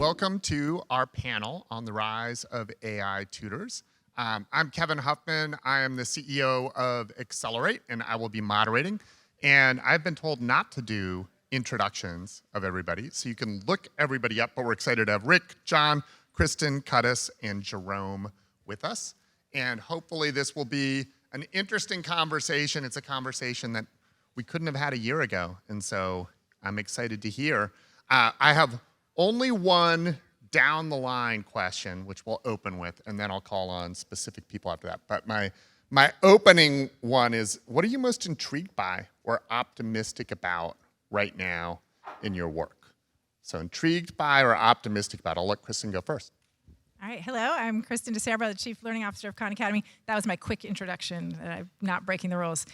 welcome to our panel on the rise of AI tutors. I'm Kevin Huffman. I am the CEO of Accelerate, and I will be moderating. And I've been told not to do introductions of everybody, so you can look everybody up, but we're excited to have Rick, John, Kristen, Quddus, and Jerome with us. And hopefully this will be an interesting conversation. It's a conversation that we couldn't have had a year ago, and so I'm excited to hear. I have only one down the line question, which we'll open with, and then I'll call on specific people after that. But my opening one is, what are you most intrigued by or optimistic about right now in your work? So intrigued by or optimistic about. I'll let Kristen go first. All right, hello, I'm Kristen DiCerbo, the Chief Learning Officer of Khan Academy. That was my quick introduction. I'm not breaking the rules.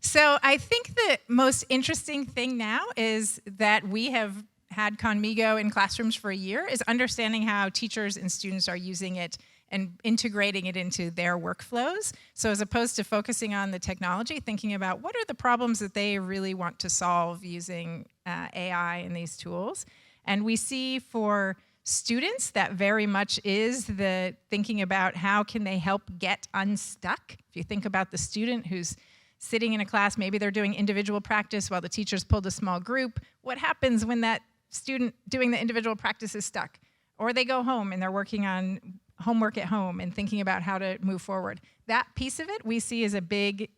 So I think the most interesting thing now is that we have had Conmigo in classrooms for a year, is understanding how teachers and students are using it and integrating it into their workflows. So as opposed to focusing on the technology, thinking about what are the problems that they really want to solve using AI and these tools. And we see for students that very much is the thinking about how can they help get unstuck. If you think about the student who's sitting in a class, maybe they're doing individual practice while the teacher's pulled a small group. What happens when that student doing the individual practice is stuck? Or they go home and they're working on homework at home and thinking about how to move forward. That piece of it we see as a big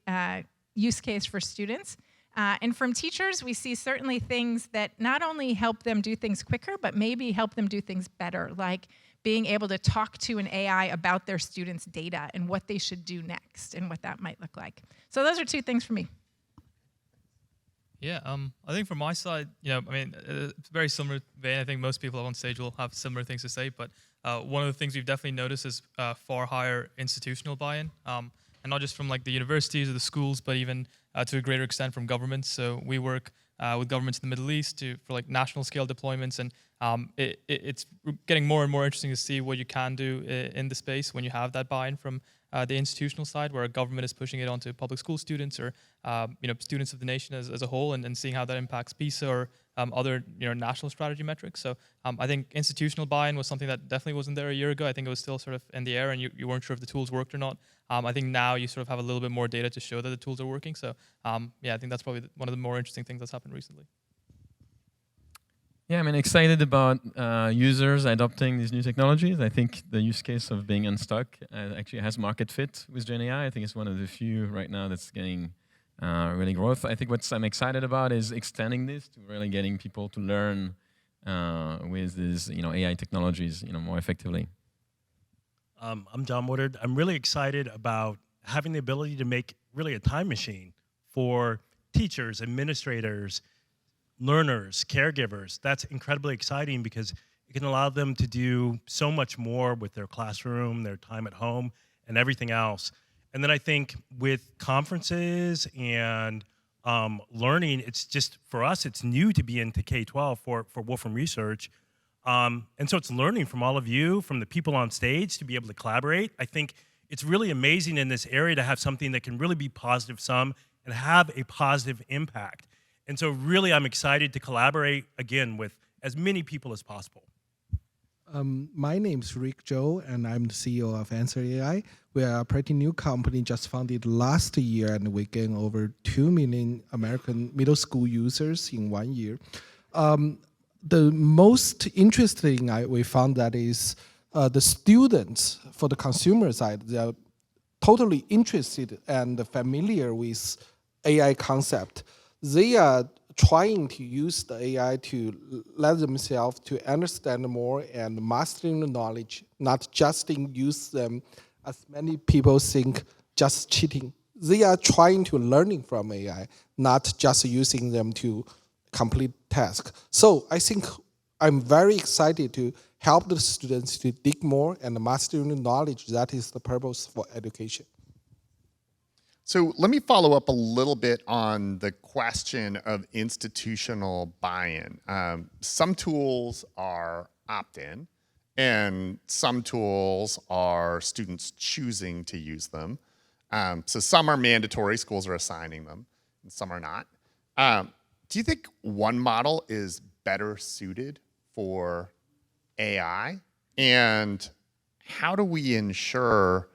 use case for students. And from teachers, we see certainly things that not only help them do things quicker, but maybe help them do things better, like being able to talk to an AI about their students' data and what they should do next and what that might look like. So those are two things for me. Yeah, I think from my side, it's very similar vein. I think most people on stage will have similar things to say, but one of the things we've definitely noticed is far higher institutional buy-in, and not just from like the universities or the schools, but even to a greater extent from governments. So we work with governments in the Middle East for like national scale deployments, and it's getting more and more interesting to see what you can do in the space when you have that buy-in from the institutional side, where a government is pushing it onto public school students or students of the nation as a whole, and seeing how that impacts PISA or other national strategy metrics. So I think institutional buy-in was something that definitely wasn't there a year ago. I think it was still sort of in the air, and you weren't sure if the tools worked or not. I think now you sort of have a little bit more data to show that the tools are working. So yeah, I think that's probably one of the more interesting things that's happened recently. Yeah, I'm excited about users adopting these new technologies. I think the use case of being unstuck actually has market fit with Gen AI. I think it's one of the few right now that's getting really growth. I think what I'm excited about is extending this to really getting people to learn with these AI technologies more effectively. I'm John Woodard. I'm really excited about having the ability to make really a time machine for teachers, administrators, learners, caregivers. That's incredibly exciting because it can allow them to do so much more with their classroom, their time at home, and everything else. And then I think with conferences and learning, it's just, for us, it's new to be into K-12 for Wolfram Research. And so it's learning from all of you, from the people on stage, to be able to collaborate. I think it's really amazing in this area to have something that can really be positive sum and have a positive impact. And so really I'm excited to collaborate, again, with as many people as possible. My name's Rick Zhou, and I'm the CEO of Answer AI. We are a pretty new company, just founded last year, and we gained over 2 million American middle school users in 1 year. The most interesting we found that is the students, for the consumer side, they are totally interested and familiar with AI concept. They are trying to use the AI to let themselves to understand more and mastering the knowledge, not just use them as many people think just cheating. They are trying to learning from AI, not just using them to complete tasks. So I think I'm very excited to help the students to dig more and master the knowledge. That is the purpose for education. So let me follow up a little bit on the question of institutional buy-in. Some tools are opt-in, and some tools are students choosing to use them. So some are mandatory, schools are assigning them, and some are not. Do you think one model is better suited for AI? And how do we ensure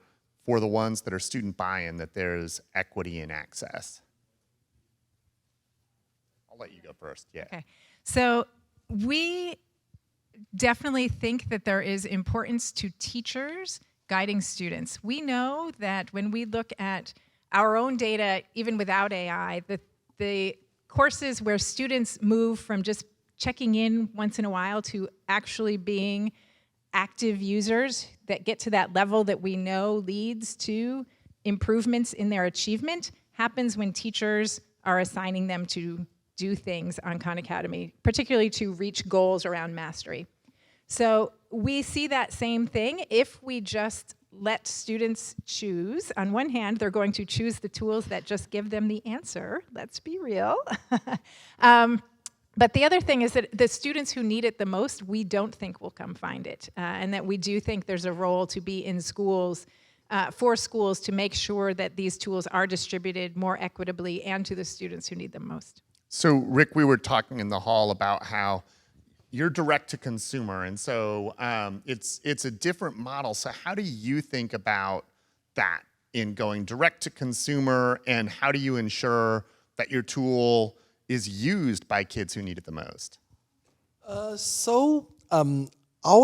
for the ones that are student buy-in that there's equity in access? I'll let you go first. Yeah. Okay. So we definitely think that there is importance to teachers guiding students. We know that when we look at our own data, even without AI, the courses where students move from just checking in once in a while to actually being active users that get to that level that we know leads to improvements in their achievement happens when teachers are assigning them to do things on Khan Academy, particularly to reach goals around mastery. So we see that same thing if we just let students choose. On one hand, they're going to choose the tools that just give them the answer. Let's be real. But the other thing is that the students who need it the most, we don't think will come find it. And that we do think there's a role to be in schools, for schools to make sure that these tools are distributed more equitably and to the students who need them most. So Rick, we were talking in the hall about how you're direct to consumer, and so it's a different model. So how do you think about that in going direct to consumer, and how do you ensure that your tool is used by kids who need it the most? Our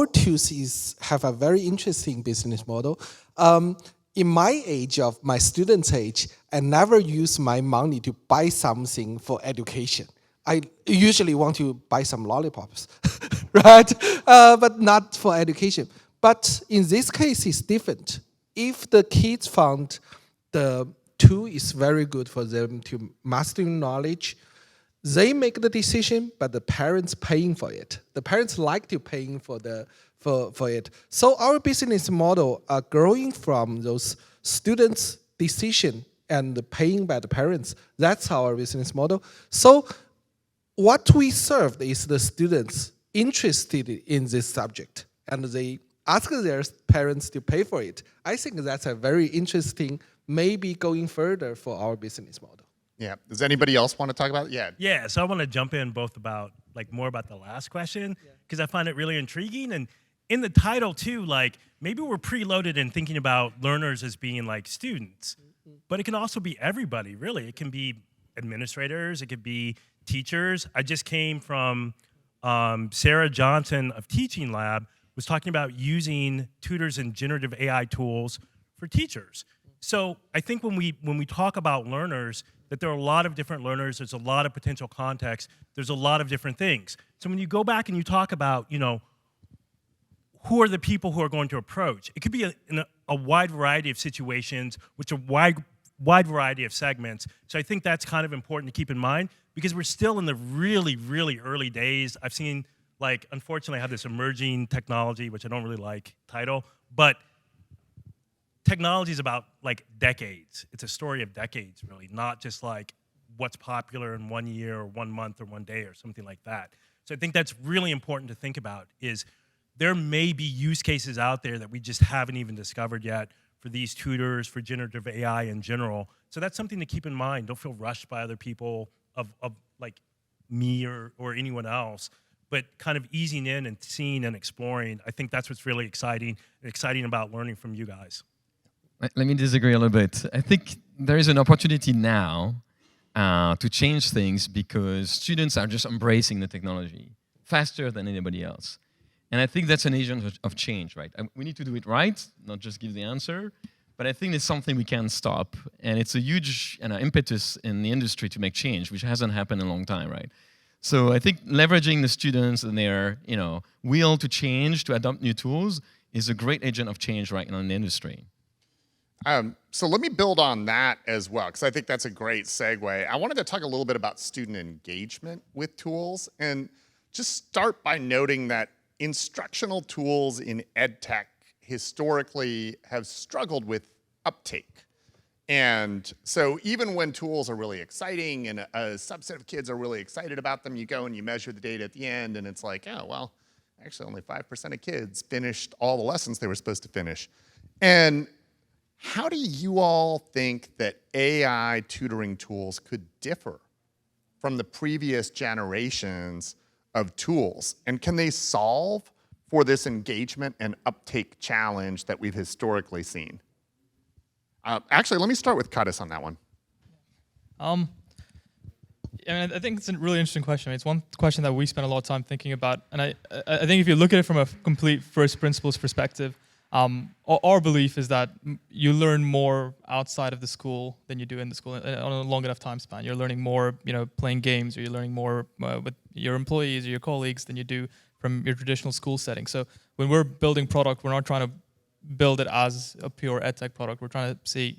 tools have a very interesting business model. In my age, of my students' age, I never use my money to buy something for education. I usually want to buy some lollipops, right? But not for education. But in this case, it's different. If the kids found the tool is very good for them to master knowledge, they make the decision, but the parents paying for it. The parents like to paying for it. So our business model are growing from those students' decision and paying by the parents. That's our business model. So what we serve is the students interested in this subject, and they ask their parents to pay for it. I think that's a very interesting, maybe going further for our business model. Yeah. Does anybody else want to talk about it? Yeah. Yeah, so I want to jump in both about, like, more about the last question, because I find it really intriguing. And in the title, too, like, maybe we're preloaded in thinking about learners as being, like, students. But it can also be everybody, really. It can be administrators. It could be teachers. I just came from Sarah Johnson of Teaching Lab was talking about using tutors and generative AI tools for teachers. So I think when we talk about learners, that there are a lot of different learners, there's a lot of potential context, there's a lot of different things. So when you go back and you talk about, you know, who are the people who are going to approach, it could be in a wide variety of situations, which are wide variety of segments. So I think that's kind of important to keep in mind, because we're still in the really, really early days. I've seen, like, unfortunately, I have this emerging technology, which I don't really like title, but technology is about, like, decades. It's a story of decades, really, not just like what's popular in 1 year or 1 month or 1 day or something like that. So I think that's really important to think about, is there may be use cases out there that we just haven't even discovered yet for these tutors, for generative AI in general. So that's something to keep in mind. Don't feel rushed by other people of like me or anyone else, but kind of easing in and seeing and exploring. I think that's what's really exciting about learning from you guys. Let me disagree a little bit. I think there is an opportunity now to change things, because students are just embracing the technology faster than anybody else. And I think that's an agent of change, right? We need to do it right, not just give the answer, but I think it's something we can't stop. And it's a huge impetus in the industry to make change, which hasn't happened in a long time, right? So I think leveraging the students and their will to change, to adopt new tools, is a great agent of change right now in the industry. So let me build on that as well, because I think that's a great segue. I wanted to talk a little bit about student engagement with tools, and just start by noting that instructional tools in EdTech historically have struggled with uptake. And so even when tools are really exciting and a subset of kids are really excited about them, you go and you measure the data at the end, and it's like, oh, well, actually only 5% of kids finished all the lessons they were supposed to finish. And how do you all think that AI tutoring tools could differ from the previous generations of tools? And can they solve for this engagement and uptake challenge that we've historically seen? Actually, let me start with Quddus on that one. I think it's a really interesting question. I mean, it's one question that we spend a lot of time thinking about. And I think if you look at it from a complete first principles perspective, our belief is that you learn more outside of the school than you do in the school on a long enough time span. You're learning more, playing games, or you're learning more with your employees or your colleagues than you do from your traditional school setting. So when we're building product, we're not trying to build it as a pure edtech product. We're trying to see,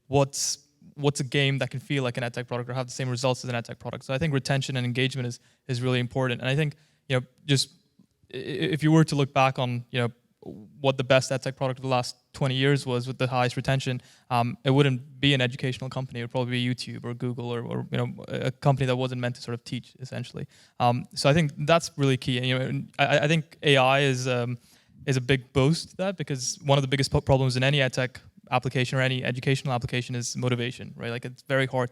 what's a game that can feel like an edtech product or have the same results as an edtech product. So I think retention and engagement is really important. And I think, just if you were to look back on, what the best edtech product of the last 20 years was with the highest retention, it wouldn't be an educational company. It would probably be YouTube or Google or a company that wasn't meant to sort of teach, essentially. So I think that's really key. And I think AI is a big boost to that, because one of the biggest problems in any edtech application or any educational application is motivation, right? Like, it's very hard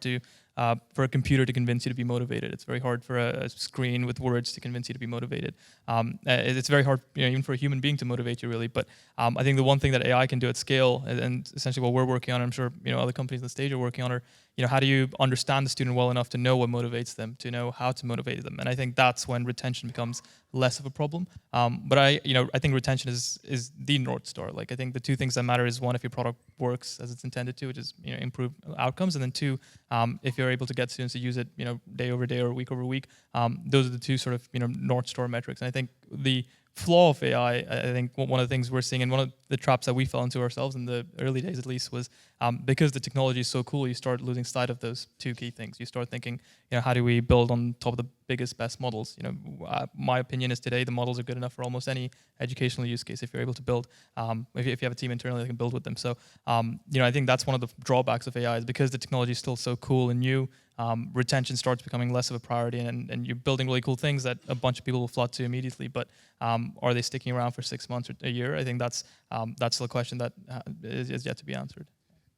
for a computer to convince you to be motivated. It's very hard for a screen with words to convince you to be motivated. It's very hard, even for a human being to motivate you, really. But I think the one thing that AI can do at scale, and essentially what we're working on, I'm sure other companies on the stage are working on, are how do you understand the student well enough to know what motivates them, to know how to motivate them. And I think that's when retention becomes less of a problem. But I think retention is the North Star. Like, I think the two things that matter is, one, if your product works as it's intended to, which is improve outcomes, and then two, if you're able to get students to use it day over day or week over week. Those are the two sort of North Star metrics. And I think the flaw of AI, I think one of the things we're seeing, and one of the traps that we fell into ourselves in the early days at least, was because the technology is so cool, you start losing sight of those two key things. You start thinking, how do we build on top of the biggest, best models? My opinion is today the models are good enough for almost any educational use case if you're able to build, if you have a team internally that can build with them. So, I think that's one of the drawbacks of AI, is because the technology is still so cool and new, retention starts becoming less of a priority, and you're building really cool things that a bunch of people will flood to immediately. But are they sticking around for 6 months or a year? I think that's the question that is yet to be answered.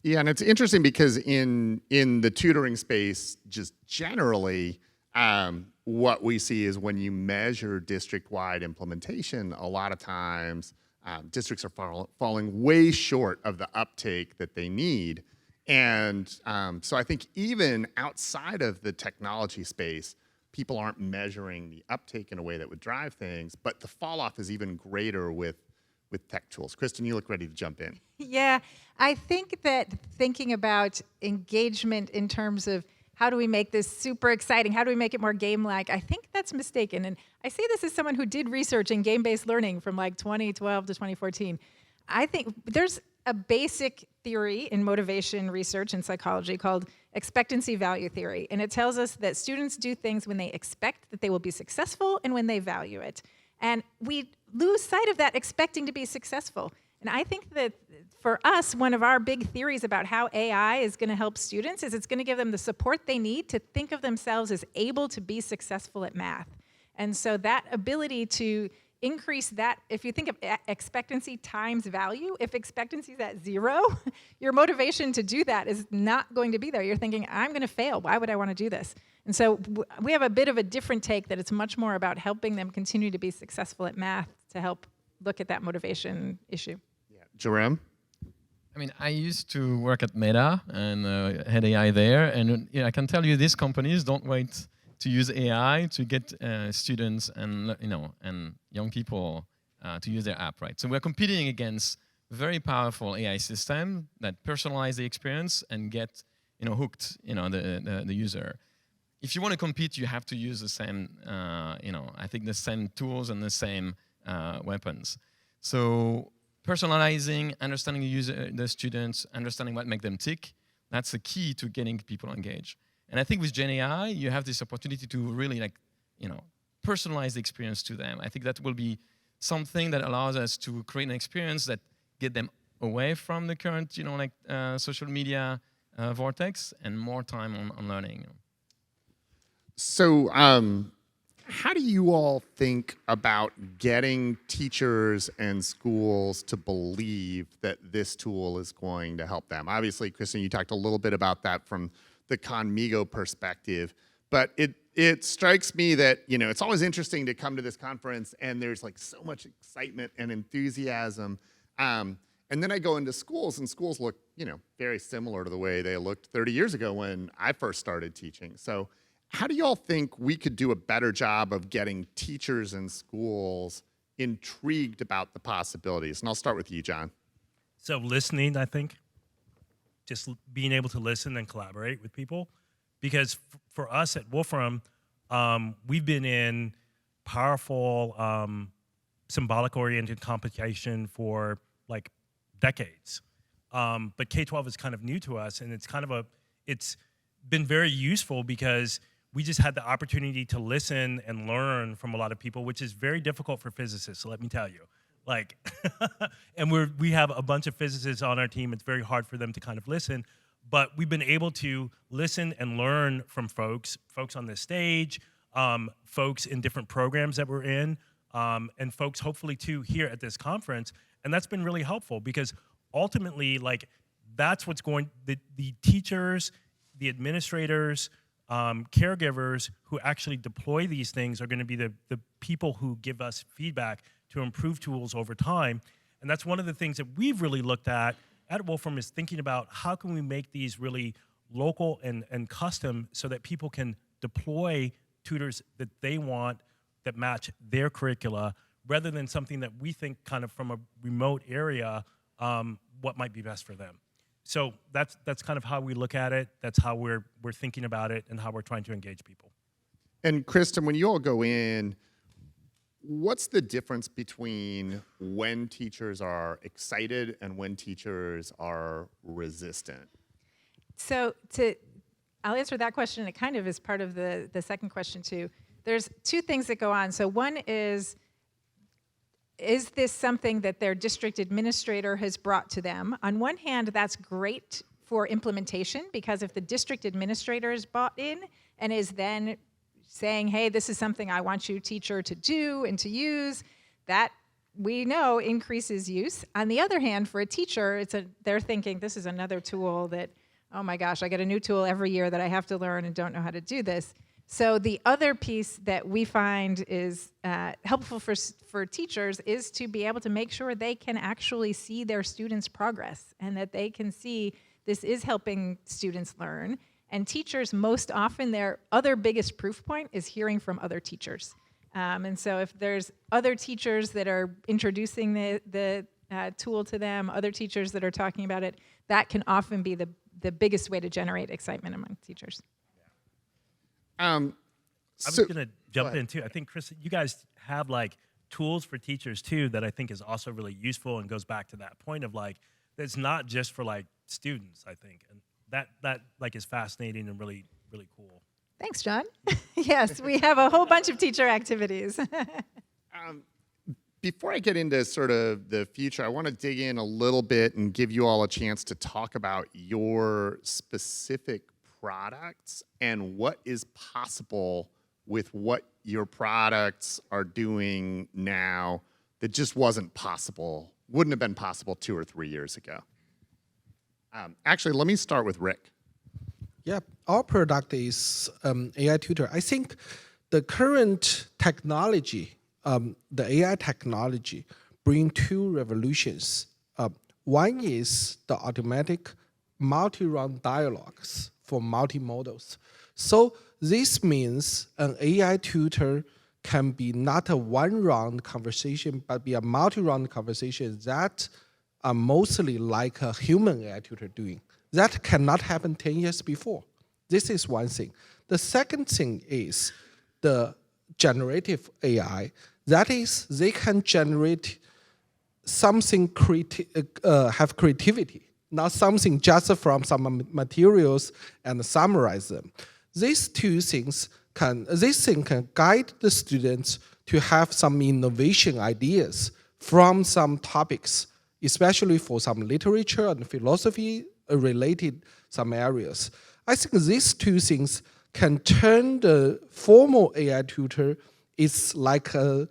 Yeah, and it's interesting because in the tutoring space, just generally, what we see is when you measure district-wide implementation, a lot of times districts are falling way short of the uptake that they need. And so I think even outside of the technology space, people aren't measuring the uptake in a way that would drive things, but the fall off is even greater with tech tools. Kristen, you look ready to jump in. Yeah, I think that thinking about engagement in terms of how do we make this super exciting, how do we make it more game-like, I think that's mistaken. And I say this as someone who did research in game-based learning from like 2012 to 2014. I think there's a basic theory in motivation research and psychology called expectancy value theory. And it tells us that students do things when they expect that they will be successful and when they value it. And we lose sight of that expecting to be successful. And I think that for us, one of our big theories about how AI is going to help students is it's going to give them the support they need to think of themselves as able to be successful at math. And so that ability to increase that, if you think of expectancy times value, if expectancy is at 0, your motivation to do that is not going to be there. You're thinking, I'm going to fail. Why would I want to do this? And so we have a bit of a different take, that it's much more about helping them continue to be successful at math to help look at that motivation issue. Yeah. Jerome? I mean, I used to work at Meta and had AI there, and I can tell you these companies don't wait to use AI to get students and and young people to use their app, right? So we're competing against very powerful AI system that personalize the experience and get hooked the user. If you want to compete, you have to use the same I think the same tools and the same weapons. So personalizing, understanding the students, understanding what makes them tick, that's the key to getting people engaged. And I think with Gen AI, you have this opportunity to really personalize the experience to them. I think that will be something that allows us to create an experience that get them away from the current, social media vortex and more time on learning. So how do you all think about getting teachers and schools to believe that this tool is going to help them? Obviously, Kristen, you talked a little bit about that from the Conmigo perspective, But it strikes me that, it's always interesting to come to this conference and there's like so much excitement and enthusiasm. And then I go into schools and schools look, very similar to the way they looked 30 years ago when I first started teaching. So how do y'all think we could do a better job of getting teachers in schools intrigued about the possibilities? And I'll start with you, John. So listening, I think, just being able to listen and collaborate with people. Because for us at Wolfram, we've been in powerful symbolic-oriented computation for like decades. But K-12 is kind of new to us, and it's been very useful because we just had the opportunity to listen and learn from a lot of people, which is very difficult for physicists, so let me tell you. Like, and we have a bunch of physicists on our team. It's very hard for them to kind of listen, but we've been able to listen and learn from folks on this stage, folks in different programs that we're in, and folks hopefully too here at this conference. And that's been really helpful because ultimately, like, that's what's the teachers, the administrators, caregivers who actually deploy these things are going to be the people who give us feedback to improve tools over time. And that's one of the things that we've really looked at Wolfram is thinking about how can we make these really local and custom so that people can deploy tutors that they want that match their curricula rather than something that we think kind of from a remote area, what might be best for them. So that's kind of how we look at it. That's how we're thinking about it and how we're trying to engage people. And Kristen, when you all go in, what's the difference between when teachers are excited and when teachers are resistant? So I'll answer that question. It kind of is part of the second question too. There's two things that go on. So one is this something that their district administrator has brought to them? On one hand, that's great for implementation because if the district administrator is bought in and is then saying, hey, this is something I want you, teacher, to do and to use, that we know increases use. On the other hand, for a teacher, they're thinking, this is another tool that, oh my gosh, I get a new tool every year that I have to learn and don't know how to do this. So the other piece that we find is helpful for teachers is to be able to make sure they can actually see their students' progress and that they can see this is helping students learn. And teachers, most often, their other biggest proof point is hearing from other teachers. And so if there's other teachers that are introducing the tool to them, other teachers that are talking about it, that can often be the biggest way to generate excitement among teachers. I was going to jump in too. I think, Kristen, you guys have like tools for teachers too that I think is also really useful and goes back to that point of like, it's not just for like students, I think. And that like is fascinating and really, really cool. Thanks, John. Yes, we have a whole bunch of teacher activities. Before I get into sort of the future, I want to dig in a little bit and give you all a chance to talk about your specific products and what is possible with what your products are doing now that just wouldn't have been possible 2 or 3 years ago. Actually, let me start with Rick. Yeah, our product is AI Tutor. I think the current technology, the AI technology, bring two revolutions. One is the automatic multi-round dialogues for multimodals. So this means an AI tutor can be not a one-round conversation, but be a multi-round conversation that are mostly like a human AI tutor doing. That cannot happen 10 years before. This is one thing. The second thing is the generative AI. That is, they can generate something, have creativity, not something just from some materials and summarize them. These two things can guide the students to have some innovation ideas from some topics, especially for some literature and philosophy related some areas. I think these two things can turn the formal AI tutor is like a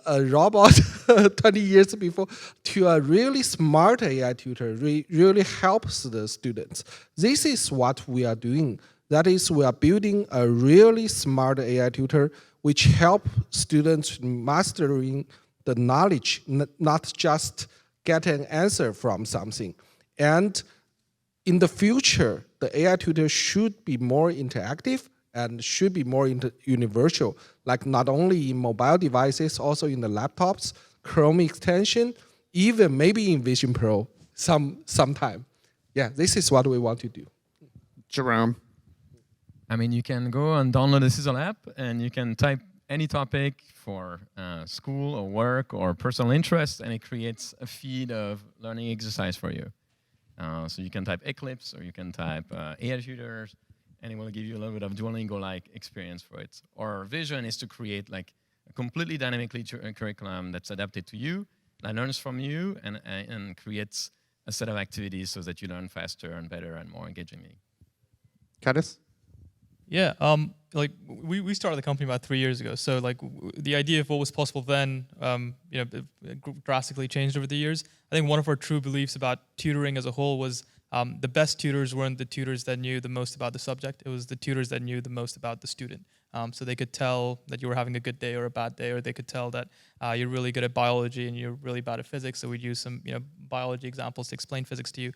robot 20 years before to a really smart AI tutor, really helps the students. This is what we are doing That is, we are building a really smart AI tutor which help students mastering the knowledge, not just get an answer from something. And in the future, the AI tutor should be more interactive and should be more universal, like not only in mobile devices, also in the laptops, Chrome extension, even maybe in Vision Pro sometime. Yeah, this is what we want to do. Jerome. I mean, you can go and download the Sizzle app, and you can type any topic for school or work or personal interest, and it creates a feed of learning exercise for you. So you can type Eclipse, or you can type AI tutors, and it will give you a little bit of Duolingo-like experience for it. Our vision is to create like a completely dynamically curriculum that's adapted to you, that learns from you, and creates a set of activities so that you learn faster and better and more engagingly. Quddus? Yeah, like we started the company about 3 years ago. So like the idea of what was possible then, it drastically changed over the years. I think one of our true beliefs about tutoring as a whole was the best tutors weren't the tutors that knew the most about the subject. It was the tutors that knew the most about the student. So they could tell that you were having a good day or a bad day, or they could tell that you're really good at biology and you're really bad at physics. So we'd use some biology examples to explain physics to you.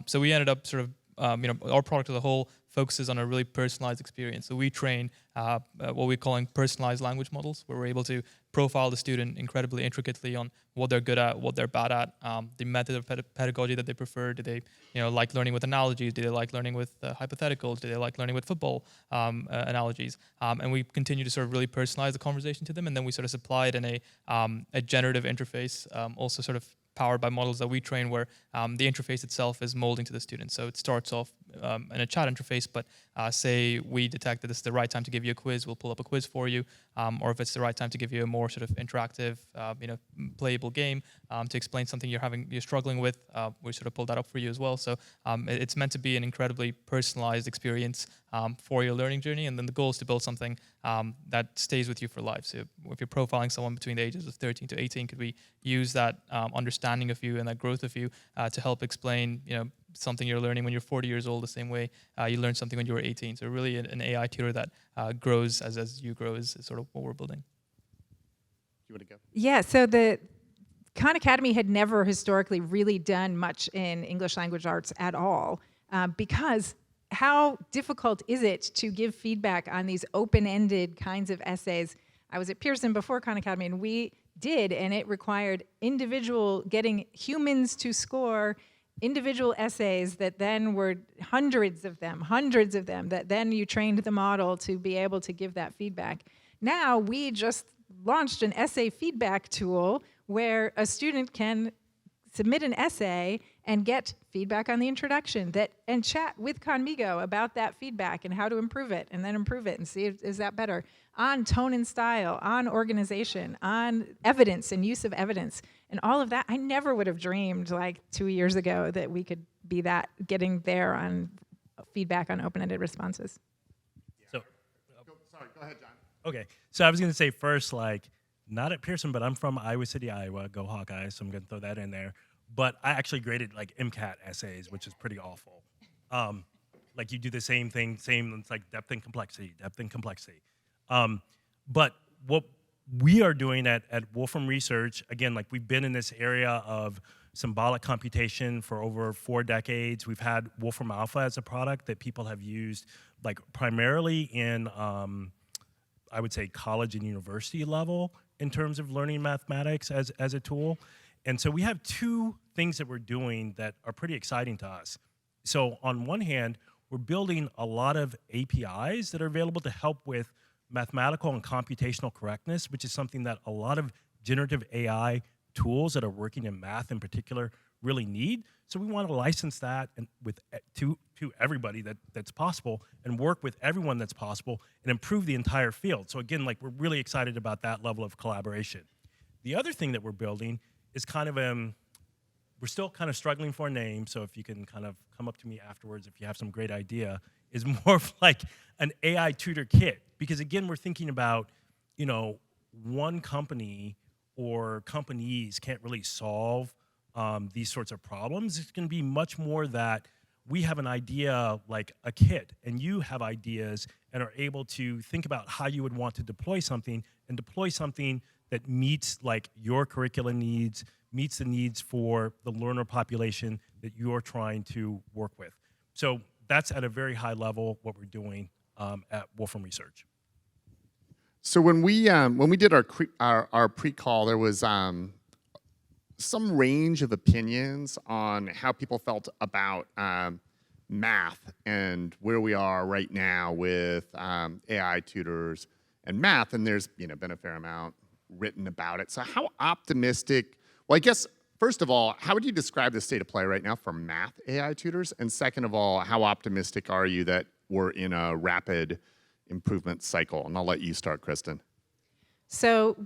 So we ended up sort of our product as a whole focuses on a really personalized experience. So we train what we're calling personalized language models, where we're able to profile the student incredibly intricately on what they're good at, what they're bad at, the method of pedagogy that they prefer. Do they like learning with analogies? Do they like learning with hypotheticals? Do they like learning with football analogies? And we continue to sort of really personalize the conversation to them, and then we sort of supply it in a generative interface, also sort of powered by models that we train, where the interface itself is molding to the student. So it starts off in a chat interface, but say we detect that this is the right time to give you a quiz, we'll pull up a quiz for you. Or if it's the right time to give you a more sort of interactive, playable game to explain something you're struggling with, we sort of pull that up for you as well. So it's meant to be an incredibly personalized experience for your learning journey. And then the goal is to build something that stays with you for life. So if you're profiling someone between the ages of 13 to 18, could we use that understanding of you and that growth of you to help explain, something you're learning when you're 40 years old the same way you learned something when you were 18. So really an AI tutor that grows as you grow is sort of what we're building. You want to go? Yeah, so the Khan Academy had never historically really done much in English language arts at all, because how difficult is it to give feedback on these open-ended kinds of essays? I was at Pearson before Khan Academy, and we did, and it required getting humans to score individual essays that then were hundreds of them, that then you trained the model to be able to give that feedback. Now we just launched an essay feedback tool where a student can submit an essay and get feedback on the introduction and chat with Conmigo about that feedback and how to improve it, and then improve it and see is that better, on tone and style, on organization, on evidence and use of evidence. And all of that, I never would have dreamed like 2 years ago that we could be getting there on feedback on open-ended responses. So, Sorry, go ahead, John. okay, so I was going to say first, like, not at Pearson, but I'm from Iowa City, Iowa, go Hawkeyes, so I'm going to throw that in there. But I actually graded like MCAT essays, which is pretty awful. Like you do the same thing, it's like depth and complexity. But what we are doing at Wolfram Research, again, like we've been in this area of symbolic computation for over 4 decades. We've had Wolfram Alpha as a product that people have used like primarily in, I would say, college and university level in terms of learning mathematics as a tool. And so we have 2 things that we're doing that are pretty exciting to us. So on one hand, we're building a lot of APIs that are available to help with mathematical and computational correctness, which is something that a lot of generative AI tools that are working in math in particular really need. So we want to license that and to everybody that's possible, and work with everyone that's possible and improve the entire field. So again, like we're really excited about that level of collaboration. The other thing that we're building is kind of we're still kind of struggling for a name, so if you can kind of come up to me afterwards if you have some great idea, is more of like an AI tutor kit. Because again, we're thinking about, one company or companies can't really solve these sorts of problems. It's going to be much more that we have an idea like a kit, and you have ideas and are able to think about how you would want to deploy something, and deploy something that meets like your curriculum needs, meets the needs for the learner population that you're trying to work with. So that's at a very high level what we're doing at Wolfram Research. So when we did our pre-call, there was some range of opinions on how people felt about math and where we are right now with AI tutors and math, and there's been a fair amount written about it. So how optimistic? Well, I guess first of all, how would you describe the state of play right now for math AI tutors? And second of all, how optimistic are you that we're in a rapid improvement cycle? And I'll let you start, Kristen. So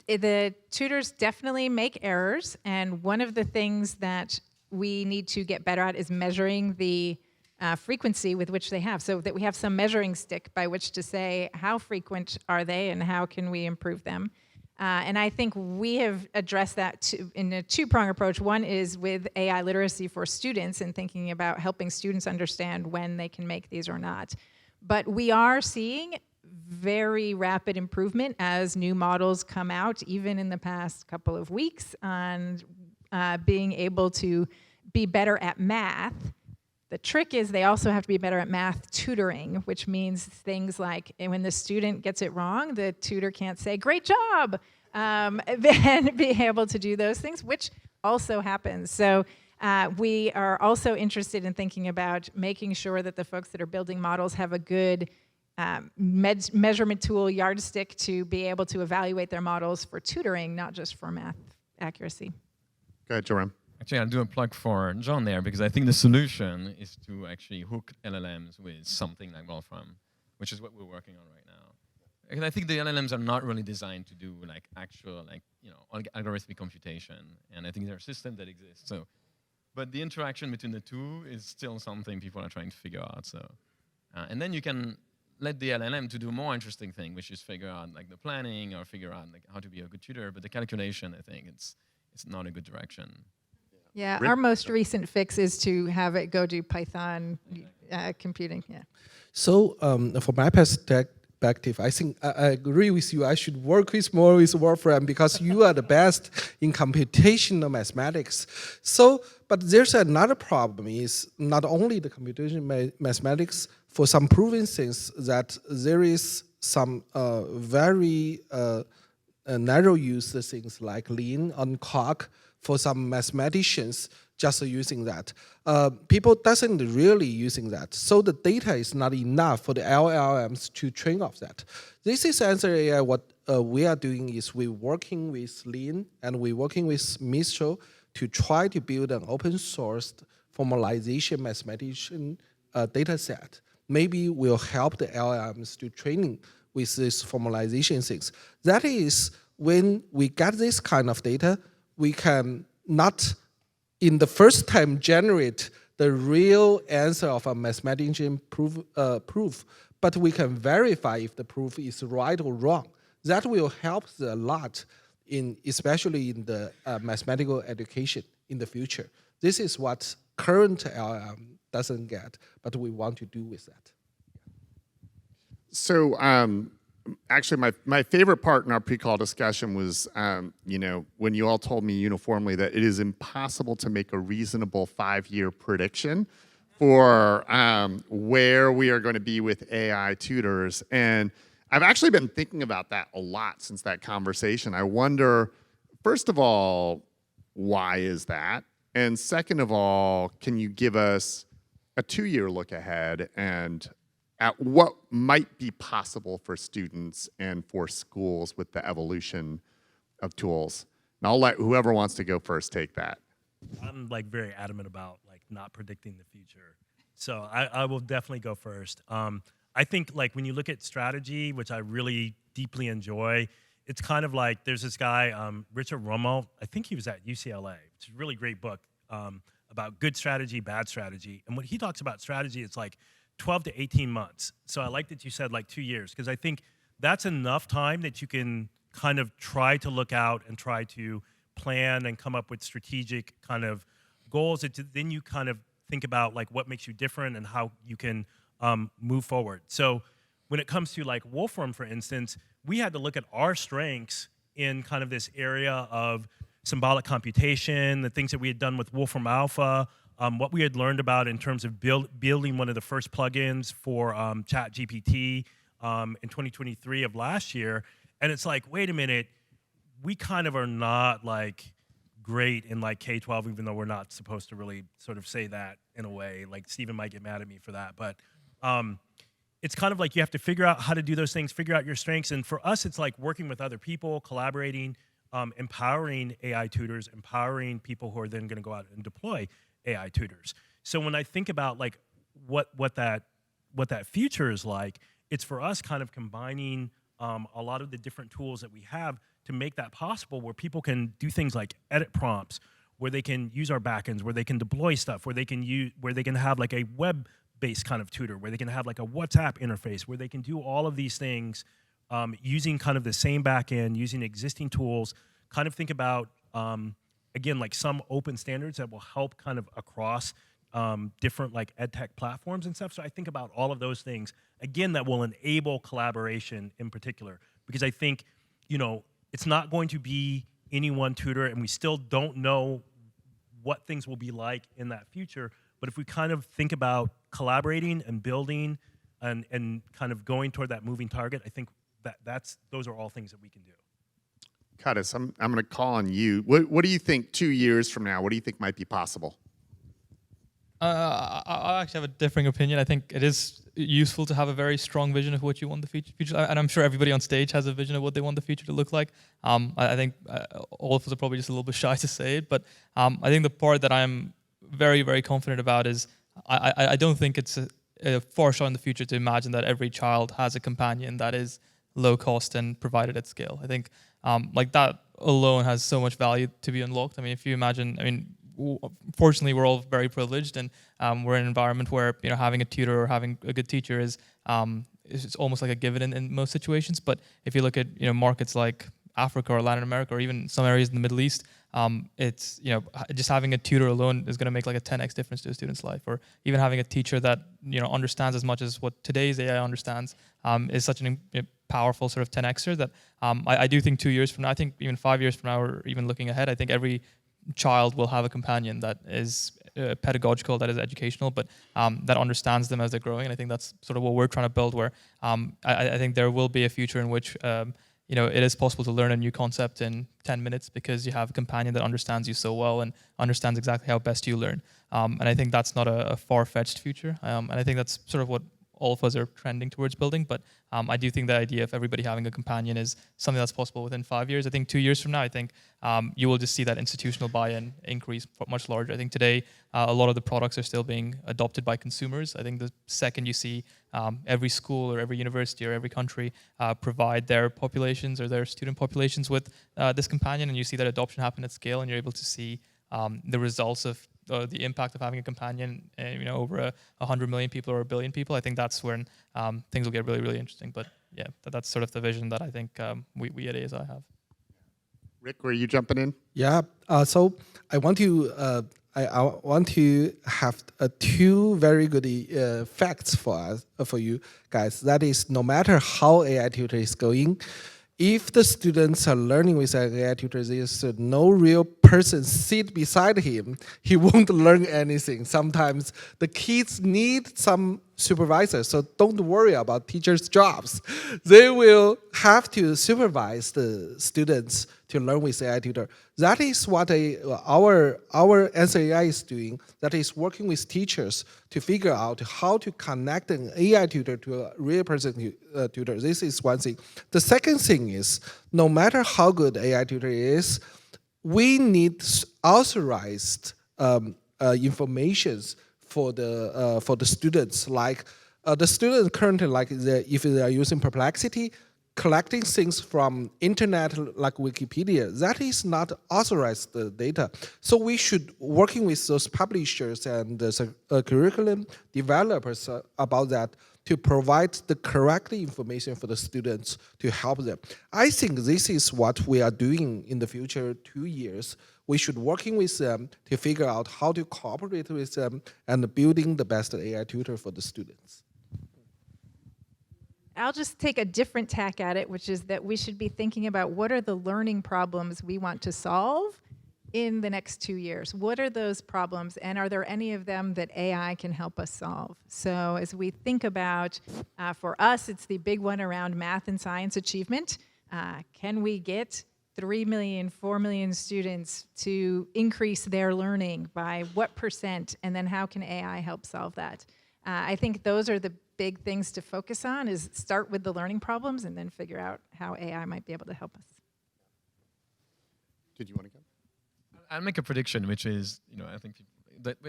the tutors definitely make errors, and one of the things that we need to get better at is measuring the frequency with which they have, so that we have some measuring stick by which to say how frequent are they and how can we improve them. And I think we have addressed that in a two-prong approach. One is with AI literacy for students and thinking about helping students understand when they can make these or not. But we are seeing very rapid improvement as new models come out, even in the past couple of weeks, on being able to be better at math. The trick is they also have to be better at math tutoring, which means things like when the student gets it wrong, the tutor can't say, "Great job," and be able to do those things, which also happens. So we are also interested in thinking about making sure that the folks that are building models have a good measurement tool, yardstick, to be able to evaluate their models for tutoring, not just for math accuracy. Go ahead, Jerome. Actually, I'll do a plug for John there, because I think the solution is to actually hook LLMs with something like Wolfram, which is what we're working on right now. Because I think the LLMs are not really designed to do like actual algorithmic computation, and I think there are systems that exist. So, but the interaction between the two is still something people are trying to figure out. So, and then you can let the LLM to do more interesting thing, which is figure out like the planning or figure out like how to be a good tutor. But the calculation, I think it's not a good direction. Yeah, our most recent fix is to have it go do Python computing. Yeah. So from my perspective, I think I agree with you. I should work more with Wolfram because you are the best in computational mathematics. So, but there's another problem is not only the computational mathematics, for some proven things that there is some very narrow use things like lean on Quark for some mathematicians just using that. People doesn't really using that. So the data is not enough for the LLMs to train off that. This is Answer AI. What we are doing is we're working with Lean and we're working with Mistral to try to build an open source formalization mathematician data set. Maybe will help the LLMs to training with this formalization things. That is when we get this kind of data, we can not in the first time generate the real answer of a mathematician proof, but we can verify if the proof is right or wrong. That will help a lot, especially in the mathematical education in the future. This is what current LLM doesn't get, but we want to do with that. So actually, my favorite part in our pre-call discussion was, when you all told me uniformly that it is impossible to make a reasonable 5-year prediction for where we are going to be with AI tutors. And I've actually been thinking about that a lot since that conversation. I wonder, first of all, why is that? And second of all, can you give us a 2-year look ahead and at what might be possible for students and for schools with the evolution of tools? And I'll let whoever wants to go first take that. I'm like very adamant about like not predicting the future. So I will definitely go first. I think like when you look at strategy, which I really deeply enjoy, it's kind of like there's this guy, Richard Rummel, I think he was at UCLA. It's a really great book about good strategy, bad strategy. And when he talks about strategy, it's like 12 to 18 months. So I like that you said like 2 years, because I think that's enough time that you can kind of try to look out and try to plan and come up with strategic kind of goals that then you kind of think about like what makes you different and how you can move forward. So when it comes to like Wolfram, for instance, we had to look at our strengths in kind of this area of symbolic computation, the things that we had done with Wolfram Alpha, what we had learned about in terms of building one of the first plugins for ChatGPT in 2023 of last year. And it's like, wait a minute, we kind of are not like great in like K-12, even though we're not supposed to really sort of say that in a way. Like Stephen might get mad at me for that, but it's kind of like you have to figure out how to do those things, figure out your strengths. And for us, it's like working with other people, collaborating, empowering AI tutors, empowering people who are then going to go out and deploy AI tutors. So when I think about like what that future is like, it's for us kind of combining a lot of the different tools that we have to make that possible, where people can do things like edit prompts, where they can use our backends, where they can deploy stuff, where they can have like a web-based kind of tutor, where they can have like a WhatsApp interface, where they can do all of these things using kind of the same backend, using existing tools. Kind of think about again, like some open standards that will help kind of across different like ed tech platforms and stuff. So I think about all of those things, again, that will enable collaboration in particular, because I think, you know, it's not going to be any one tutor, and we still don't know what things will be like in that future. But if we kind of think about collaborating and building and kind of going toward that moving target, I think those are all things that we can do. Quddus, I'm going to call on you. What do you think 2 years from now? What do you think might be possible? I actually have a differing opinion. I think it is useful to have a very strong vision of what you want the future, and I'm sure everybody on stage has a vision of what they want the future to look like. I think all of us are probably just a little bit shy to say it, but I think the part that I'm very, very confident about is I don't think it's a far shot in the future to imagine that every child has a companion that is low cost and provided at scale. I think like that alone has so much value to be unlocked. I mean, if you imagine, fortunately, we're all very privileged, and we're in an environment where having a tutor or having a good teacher is it's almost like a given in most situations. But if you look at markets like Africa or Latin America or even some areas in the Middle East, it's just having a tutor alone is going to make like a 10x difference to a student's life. Or even having a teacher that understands as much as what today's AI understands is such an powerful sort of 10xer that I do think 2 years from now, I think even 5 years from now, or even looking ahead, I think every child will have a companion that is pedagogical, that is educational, but that understands them as they're growing. And I think that's sort of what we're trying to build, where I think there will be a future in which it is possible to learn a new concept in 10 minutes because you have a companion that understands you so well and understands exactly how best you learn. And I think that's not a far-fetched future. And I think that's sort of what all of us are trending towards building. But I do think the idea of everybody having a companion is something that's possible within 5 years. I think 2 years from now, I think you will just see that institutional buy-in increase much larger. I think today, a lot of the products are still being adopted by consumers. I think the second you see every school or every university or every country provide their populations or their student populations with this companion, and you see that adoption happen at scale, and you're able to see the results of the impact of having a companion, over 100 million people or 1 billion people. I think that's when things will get really, really interesting. But yeah, that's sort of the vision that I think we at ASI have. Rick, were you jumping in? Yeah. So I want to have two very good facts for you guys. That is, no matter how AI tutor is going, if the students are learning with an AI tutor, there's no real person sit beside him, he won't learn anything. Sometimes the kids need some supervisor, so don't worry about teachers' jobs. They will have to supervise the students to learn with AI tutor. That is what our Answer AI is doing. That is working with teachers to figure out how to connect an AI tutor to a real person tutor. This is one thing. The second thing is, no matter how good AI tutor is, we need authorized information for the students. Like the students currently, if they are using Perplexity, collecting things from internet like Wikipedia, that is not authorized data. So we should working with those publishers and the curriculum developers about that to provide the correct information for the students to help them. I think this is what we are doing in the future 2 years. We should working with them to figure out how to cooperate with them and building the best AI tutor for the students. I'll just take a different tack at it, which is that we should be thinking about what are the learning problems we want to solve in the next 2 years. What are those problems, and are there any of them that AI can help us solve? So as we think about, for us, it's the big one around math and science achievement. Can we get 3 million, 4 million students to increase their learning by what %, and then how can AI help solve that? I think those are the big things to focus on, is start with the learning problems and then figure out how AI might be able to help us. Did you want to go? I'll make a prediction, which is,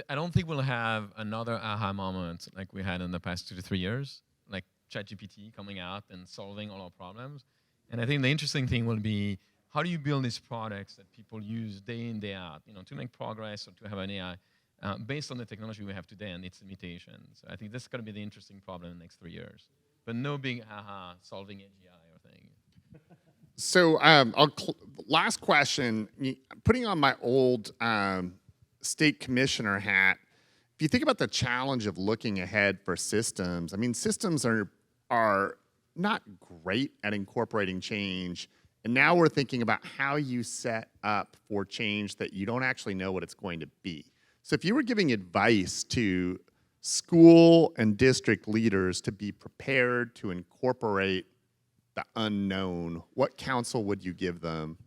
I don't think we'll have another aha moment like we had in the past 2 to 3 years, like ChatGPT coming out and solving all our problems. And I think the interesting thing will be, how do you build these products that people use day in, day out, to make progress or to have an AI based on the technology we have today and its limitations. So I think this is going to be the interesting problem in the next 3 years. But no big aha solving AGI or thing. So last question, putting on my old state commissioner hat, if you think about the challenge of looking ahead for systems, I mean, systems are not great at incorporating change. And now we're thinking about how you set up for change that you don't actually know what it's going to be. So if you were giving advice to school and district leaders to be prepared to incorporate the unknown, what counsel would you give them?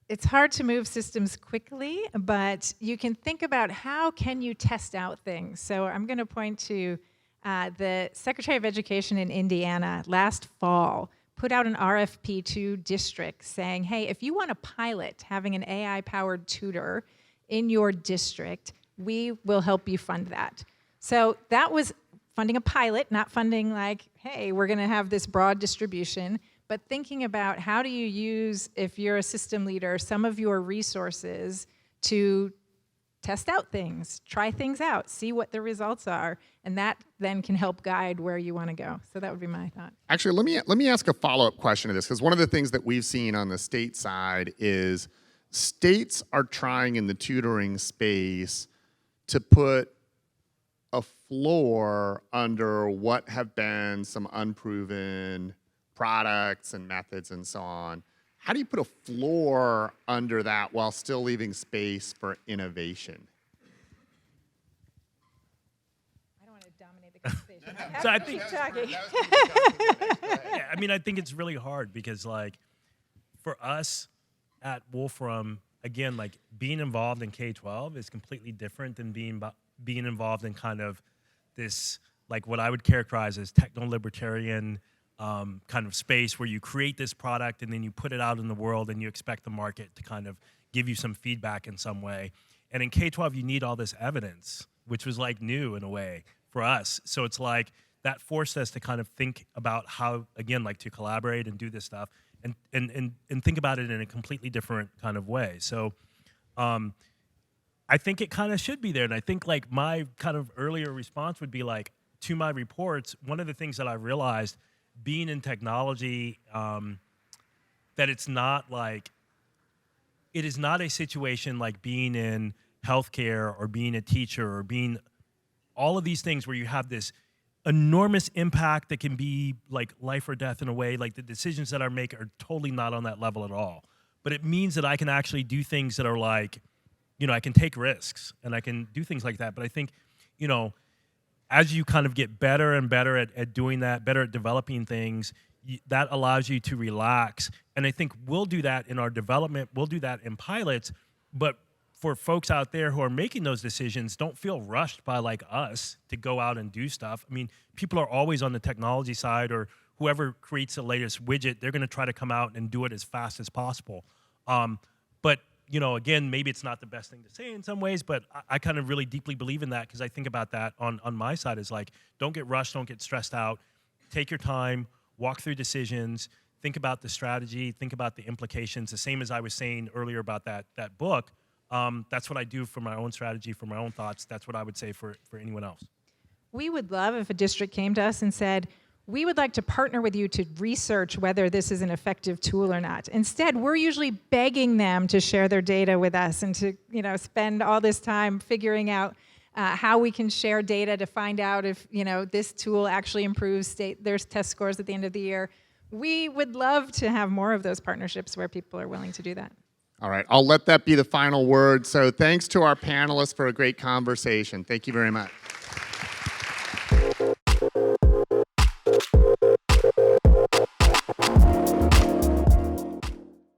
It's hard to move systems quickly, but you can think about how can you test out things. So I'm going to point to the Secretary of Education in Indiana last fall put out an RFP to districts saying, hey, if you want to pilot having an AI-powered tutor in your district, we will help you fund that. So that was funding a pilot, not funding like, hey, we're going to have this broad distribution, but thinking about how do you use, if you're a system leader, some of your resources to test out things, try things out, see what the results are, and that then can help guide where you want to go. So that would be my thought. Actually, let me ask a follow-up question to this, because one of the things that we've seen on the state side is states are trying in the tutoring space to put a floor under what have been some unproven products and methods and so on. How do you put a floor under that while still leaving space for innovation? I don't want to dominate the conversation. So I think, talking. yeah, I mean, I think it's really hard because, like, for us at Wolfram, again, like being involved in K-12 is completely different than being involved in kind of this, like what I would characterize as techno-libertarian kind of space where you create this product and then you put it out in the world and you expect the market to kind of give you some feedback in some way. And in K-12, you need all this evidence, which was like new in a way for us. So it's like that forced us to kind of think about how, again, like to collaborate and do this stuff and think about it in a completely different kind of way. So I think it kind of should be there. And I think like my kind of earlier response would be like, to my reports, one of the things that I realized being in technology, that it's not like, it is not a situation like being in healthcare or being a teacher or being all of these things where you have this enormous impact that can be like life or death in a way. Like the decisions that I make are totally not on that level at all. But it means that I can actually do things that are like, I can take risks and I can do things like that. But I think, as you kind of get better and better at doing that, better at developing things, that allows you to relax. And I think we'll do that in our development. We'll do that in pilots. But for folks out there who are making those decisions, don't feel rushed by like us to go out and do stuff. I mean, people are always on the technology side, or whoever creates the latest widget, they're going to try to come out and do it as fast as possible. But again, maybe it's not the best thing to say in some ways, but I kind of really deeply believe in that because I think about that on my side is like, don't get rushed, don't get stressed out. Take your time, walk through decisions, think about the strategy, think about the implications. The same as I was saying earlier about that book, That's what I do for my own strategy, for my own thoughts. That's what I would say for anyone else. We would love if a district came to us and said, we would like to partner with you to research whether this is an effective tool or not. Instead, we're usually begging them to share their data with us and to spend all this time figuring out how we can share data to find out if this tool actually improves their test scores at the end of the year. We would love to have more of those partnerships where people are willing to do that. All right, I'll let that be the final word. So thanks to our panelists for a great conversation. Thank you very much.